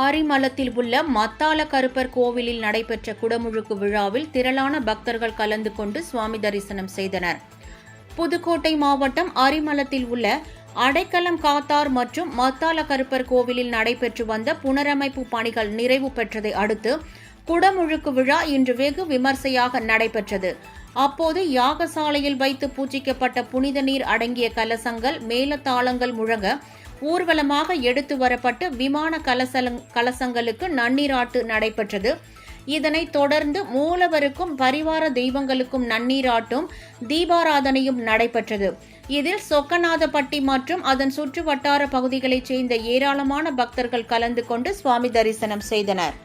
ஆரிமளத்தில் உள்ள மத்தாள கருப்பர் கோவிலில் நடைபெற்ற குடமுழுக்கு விழாவில் திரளான பக்தர்கள் கலந்து கொண்டு சுவாமி தரிசனம் செய்தனர். புதுக்கோட்டை மாவட்டம் ஆரிமளத்தில் உள்ள அடைக்கலம் காத்தார் மற்றும் மத்தாள கருப்பர் கோவிலில் நடைபெற்று வந்த புனரமைப்பு பணிகள் நிறைவு பெற்றதை அடுத்து குடமுழுக்கு விழா இன்று வெகு விமர்சையாக நடைபெற்றது. அப்போது யாகசாலையில் வைத்து பூஜிக்கப்பட்ட புனித நீர் அடங்கிய கலசங்கள் மேளதாளங்கள் முழங்க ஊர்வலமாக எடுத்து வரப்பட்டு விமான கலசங்களுக்கு நன்னீராட்டு நடைபெற்றது. இதனைத் தொடர்ந்து மூலவருக்கும் பரிவார தெய்வங்களுக்கும் நன்னீராட்டும் தீபாராதனையும் நடைபெற்றது. இதில் சொக்கநாதப்பட்டி மற்றும் அதன் சுற்று வட்டார பகுதிகளைச் சேர்ந்த ஏராளமான பக்தர்கள் கலந்து கொண்டு சுவாமி தரிசனம் செய்தனர்.